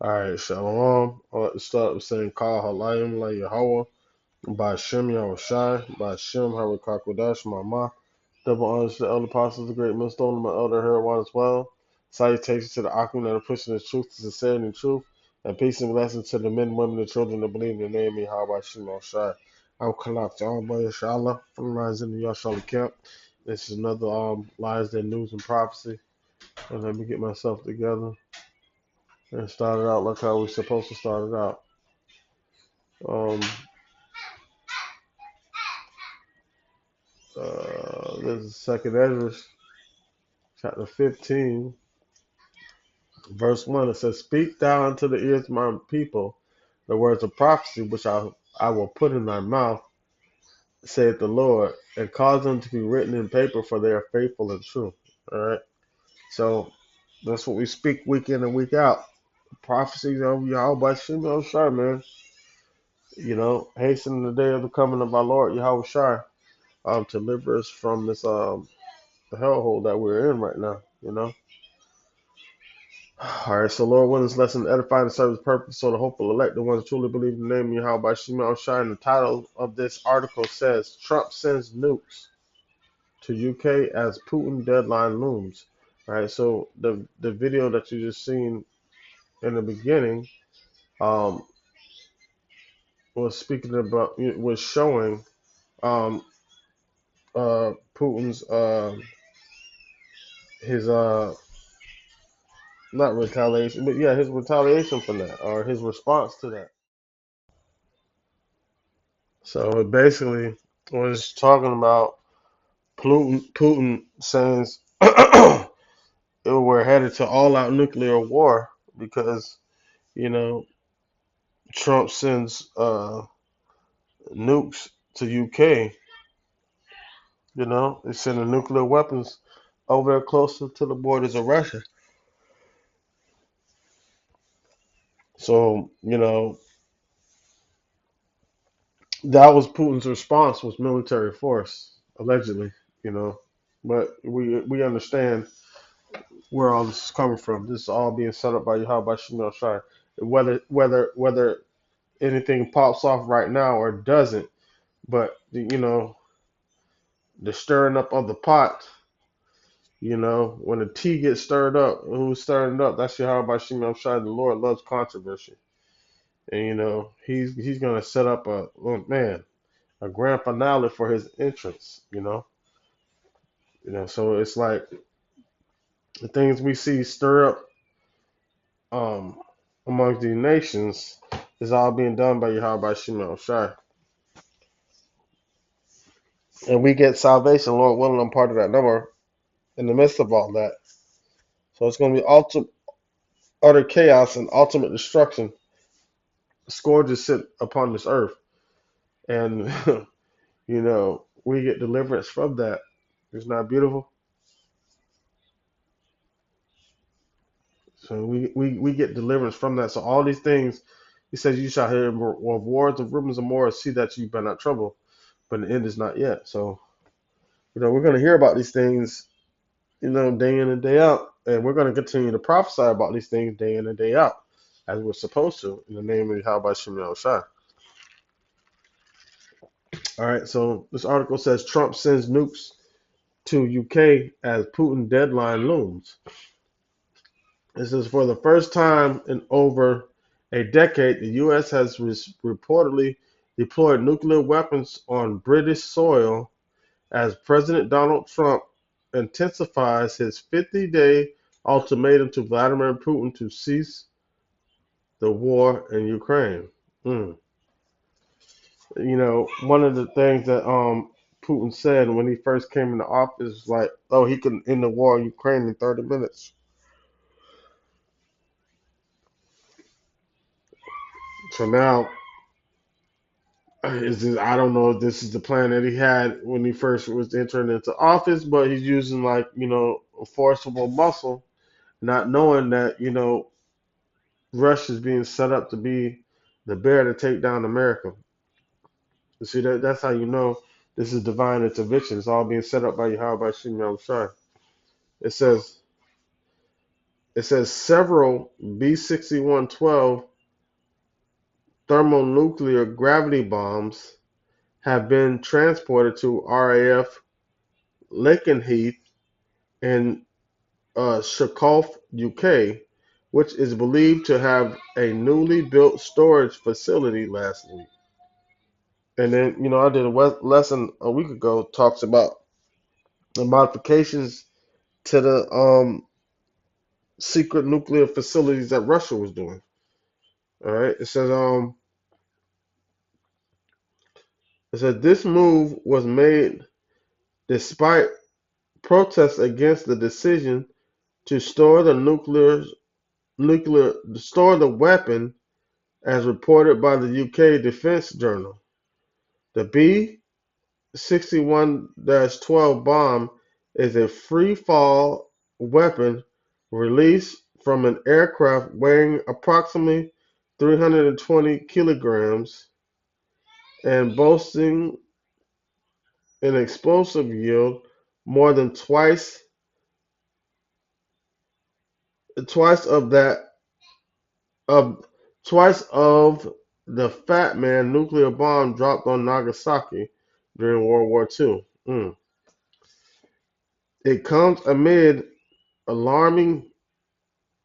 All right, Shalom. I like to start with saying Kal Halayim La Yahweh, by Shem Yahushai, by Shem Harakakodash Mama. Double honors to the elder apostles, the great millstone, and my elder Herod as well. Salutations to the Akim that are pushing the truth to sincerity and truth. And peace and blessings to the men, women, and children that believe in the name of Yahweh Shem Yahushai. I'm Kalak to all by Yashala from the lines in the Yashala camp. This is another Lies, Their News, and Prophecy. And let me get myself together and start it out like how we're supposed to start it out. Um, this is Second Ezra, chapter 15, verse 1. It says, "Speak thou unto the ears of my people the words of prophecy, which I will put in thy mouth, saith the Lord, and cause them to be written in paper, for they are faithful and true." All right. So that's what we speak week in and week out. Prophecies of Yahweh Shem Shai, man. Hasten the day of the coming of our Lord Yahweh Shai, to deliver us from this the hellhole that we're in right now. All right, so Lord, willing this lesson to edify and serve His purpose, so the hopeful elect, the ones who truly believe in the name of Yahweh by Shema Shai. And the title of this article says, "Trump sends nukes to UK as Putin deadline looms." All right, so the video that you just seen in the beginning um, was showing um, Putin's his not retaliation, but yeah, his retaliation from that, or his response to that. So it basically was talking about Putin saying we're headed to all-out nuclear war because you know Trump sends nukes to UK. They're sending nuclear weapons over there closer to the borders of Russia. So that was Putin's response, was military force, allegedly. You know, but we understand where all this is coming from. This is all being set up by Yahweh Shemel Shai. Whether anything pops off right now or doesn't, but the stirring up of the pot. When the tea gets stirred up, who's stirring it up? That's Yahweh Shemel Shai. The Lord loves controversy, and he's gonna set up a grand finale for his entrance. So it's like the things we see stir up um, amongst the nations is all being done by Yahweh Shema Shai. And we get salvation, Lord willing, I'm part of that number in the midst of all that. So it's going to be utter chaos and ultimate destruction. Scourges sit upon this earth. And, we get deliverance from that. It's not beautiful. So we get deliverance from that. So all these things, he says, you shall hear of wars, of rumors of wars, see that you be not trouble. But the end is not yet. So, we're going to hear about these things, day in and day out. And we're going to continue to prophesy about these things day in and day out, as we're supposed to, in the name of Yahweh Shem Shai. All right, so this article says Trump sends nukes to UK as Putin deadline looms. This is for the first time in over a decade, the U.S. has reportedly deployed nuclear weapons on British soil as President Donald Trump intensifies his 50-day ultimatum to Vladimir Putin to cease the war in Ukraine. Mm. One of the things that Putin said when he first came into office was like, oh, he could end the war in Ukraine in 30 minutes. So now, I don't know if this is the plan that he had when he first was entering into office, but he's using a forcible muscle, not knowing that, Russia's being set up to be the bear to take down America. You see, that's how you know this is divine intervention. It's all being set up by Yahweh Shem Shai. It says, It says several B-6112 thermonuclear gravity bombs have been transported to RAF Lakenheath in Shikoff, UK, which is believed to have a newly built storage facility last week. And then, I did a lesson a week ago talks about the modifications to the secret nuclear facilities that Russia was doing. All right, it says this move was made despite protests against the decision to store the store the weapon, as reported by the UK Defence Journal. The B-61-12 bomb is a free-fall weapon released from an aircraft weighing approximately 320 kilograms and boasting an explosive yield more than twice of that of twice of the Fat Man nuclear bomb dropped on Nagasaki during World War II. It comes amid alarming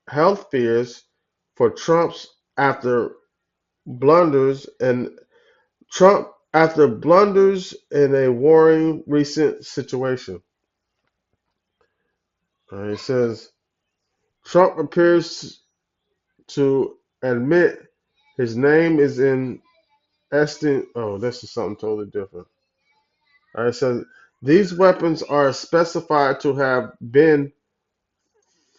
health fears for after blunders and Trump after blunders in a worrying recent situation. It says Trump appears to admit his name is in estimate. Oh, this is something totally different. It says these weapons are specified to have been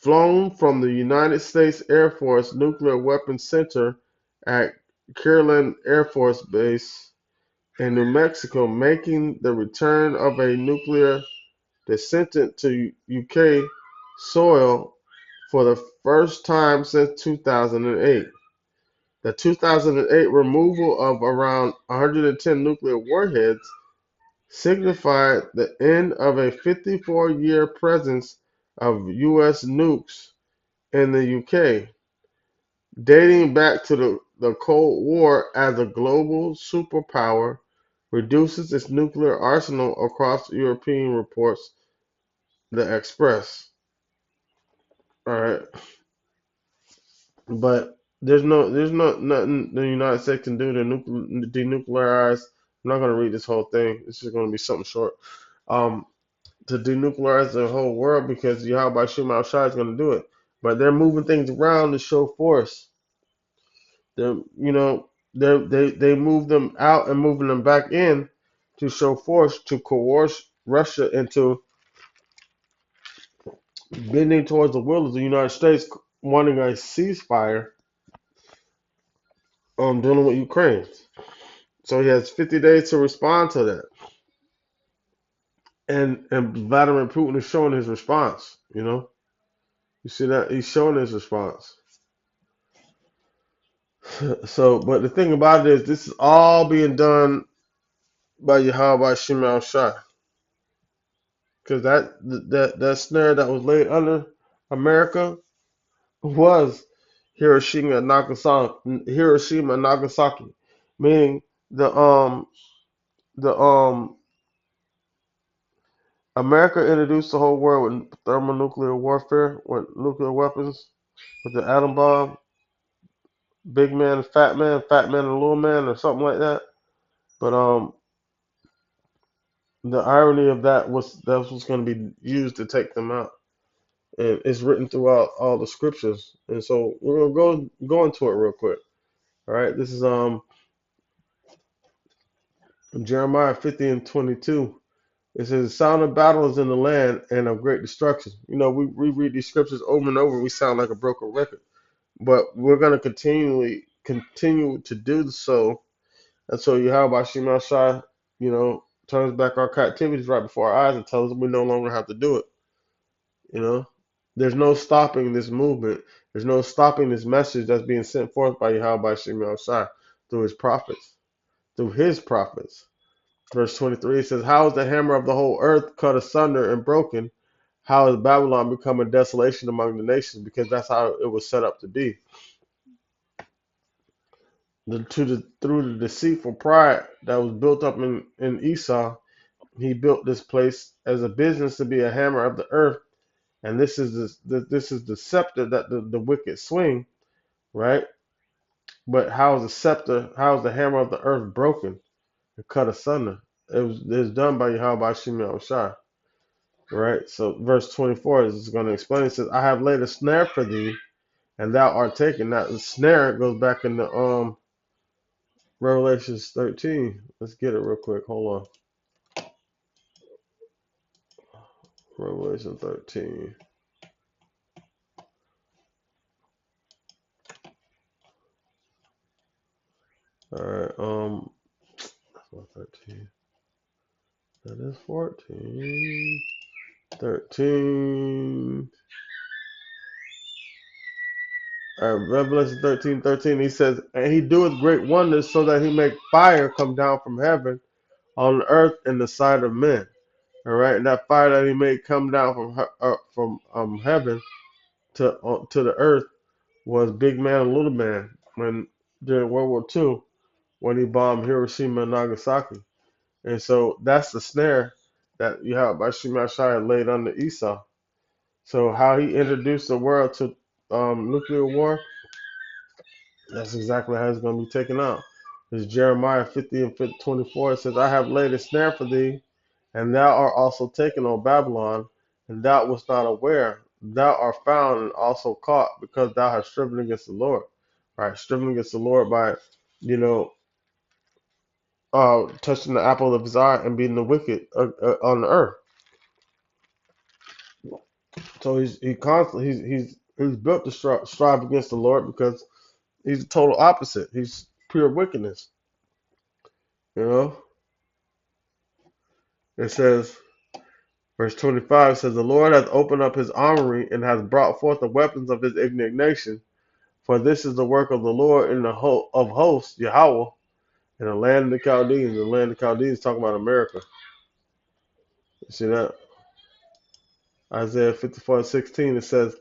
flown from the United States Air Force Nuclear Weapons Center at Kirtland Air Force Base in New Mexico, making the return of a nuclear descendant to UK soil for the first time since 2008. The 2008 removal of around 110 nuclear warheads signified the end of a 54-year presence of U.S. nukes in the UK, dating back to the Cold War as a global superpower reduces its nuclear arsenal across European, reports the Express. All right, but there's no nothing the United States can do to denuclearize. I'm not gonna read this whole thing. It's just gonna be something short. Um, to denuclearize the whole world because Yahweh Shema Shai is gonna do it. But they're moving things around to show force. They move them out and moving them back in to show force to coerce Russia into bending towards the will of the United States, wanting a ceasefire dealing with Ukraine. So he has 50 days to respond to that. And Vladimir Putin is showing his response, You see that? He's showing his response. So, but the thing about it is, this is all being done by Yahweh Shema Shai. Because that snare that was laid under America was Hiroshima and Nagasaki, meaning the America introduced the whole world with thermonuclear warfare, with nuclear weapons, with the atom bomb, big man, fat man and little man, or something like that. But the irony of that was that was going to be used to take them out, and it's written throughout all the scriptures. And so we're gonna go into it real quick. All right, this is Jeremiah 50:22. It says, "The sound of battle is in the land and of great destruction." We read these scriptures over and over. And we sound like a broken record, but we're gonna continue to do so until Yahweh Shema Shai, turns back our captivities right before our eyes and tells us we no longer have to do it. You know, there's no stopping this movement. There's no stopping this message that's being sent forth by Yahweh Shema Shai through his prophets. Through his prophets. Verse 23 says, "How is the hammer of the whole earth cut asunder and broken? how is Babylon become a desolation among the nations? Because that's how it was set up to be. Through the deceitful pride that was built up in Esau, he built this place as a business to be a hammer of the earth, and this is the scepter that the wicked swing, right? But how is the scepter? How is the hammer of the earth broken and cut asunder? It was done by Yahweh Shimei Shai, right? So verse 24 is going to explain. It says, "I have laid a snare for thee, and thou art taken." Now the snare goes back into Revelations 13. Let's get it real quick. Hold on. Revelation 13. All right. That's not 13. That is 14. 13. Revelation 13:13. He says, "And he doeth great wonders, so that he make fire come down from heaven on the earth in the sight of men." All right, and that fire that he made come down from heaven to the earth was big man and little man when during World War II when he bombed Hiroshima and Nagasaki. And so that's the snare that you have by Shimashai laid under Esau. So how he introduced the world to nuclear war, that's exactly how it's going to be taken out. It's Jeremiah 50 and 24. It says, "I have laid a snare for thee, and thou art also taken, O Babylon, and thou wast not aware. Thou art found and also caught, because thou hast striven against the Lord." Right, striven against the Lord by, you know, touching the apple of his eye and being the wicked on the earth. So he constantly he's built to strive against the Lord because he's the total opposite. He's pure wickedness. You know, it says, verse 25 says, "The Lord hath opened up his armory and hath brought forth the weapons of his indignation. For this is the work of the Lord in the of hosts, Yahweh, in the land of the Chaldeans." The land of the Chaldeans talking about America. You see that? Isaiah 54:16. It says,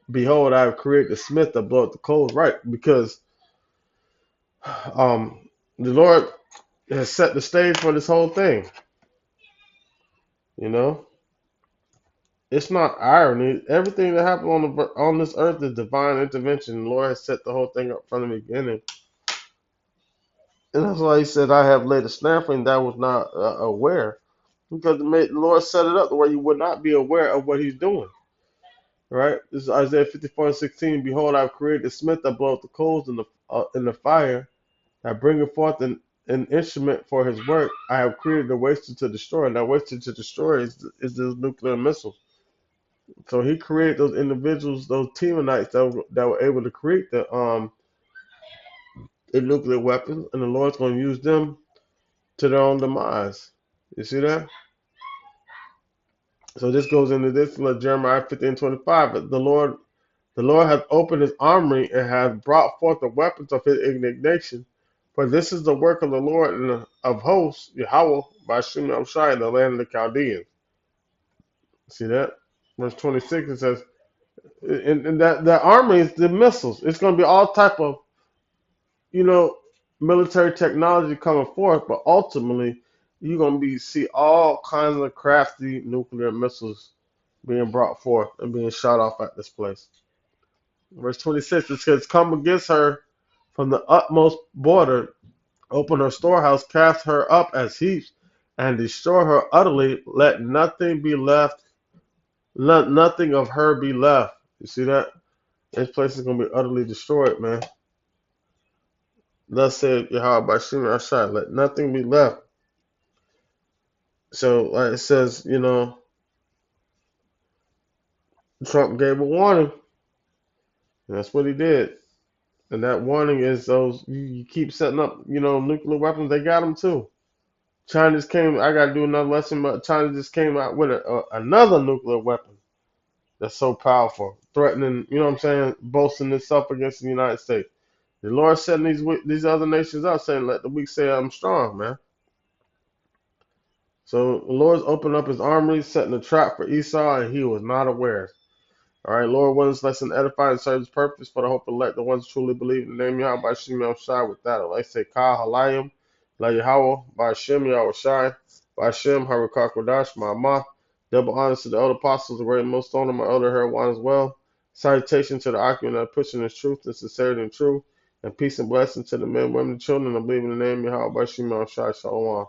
"Behold, I have created the smith that bloweth the coals." Right, because the Lord has set the stage for this whole thing. You know, it's not irony. Everything that happened on this earth is divine intervention. The Lord has set the whole thing up from the beginning, and that's why He said, "I have laid a snare for him that was not aware," because the Lord set it up the way you would not be aware of what He's doing. Right? This is Isaiah 54:16. "Behold, I have created the smith that bloweth the coals in the fire, that bringeth forth an instrument for his work. I have created the waster to destroy." And that waster to destroy is the nuclear missile. So he created those individuals, those Temanites that were able to create the nuclear weapons, and the Lord's going to use them to their own demise. You see that? So this goes into this, like Jeremiah 15:25. But the Lord hath opened his armory and hath brought forth the weapons of his indignation. For this is the work of the Lord of hosts, Yahweh, by Shimei Shai, in the land of the Chaldeans. See that? Verse 26, it says, and that army is the missiles. It's going to be all type of, you know, military technology coming forth, but ultimately, you're going to see all kinds of crafty nuclear missiles being brought forth and being shot off at this place. Verse 26, it says, "Come against her from the utmost border, open her storehouse, cast her up as heaps, and destroy her utterly. Let nothing be left, let nothing of her be left." You see that? This place is going to be utterly destroyed, man. Thus said Yahweh by Shimei Ashai, let nothing be left. So, like it says, you know, Trump gave a warning. And that's what he did. And that warning is those, you keep setting up, you know, nuclear weapons, they got them too. China just came, I got to do another lesson, but China just came out with another nuclear weapon that's so powerful, threatening, you know what I'm saying, boasting itself against the United States. The Lord setting these other nations up, saying, "Let the weak say I'm strong," man. So the Lord's opened up his armory, setting a trap for Esau, and he was not aware. All right, Lord, one's lesson edify and serve his purpose for the hope of let the ones truly believe in the name Yahweh by Shem Shai with that. Like say Ka Halayim, La Yahweh by Shem Yahweh Shai, by Shem Harakak Kodash, my double honors to the elder apostles, the great millstone, and my elder hair one as well. Salutation to the occupant that pushing his truth and sincerity and truth, and peace and blessing to the men, women, and children that believe in the name Yahweh by Shem Shai. Shalom.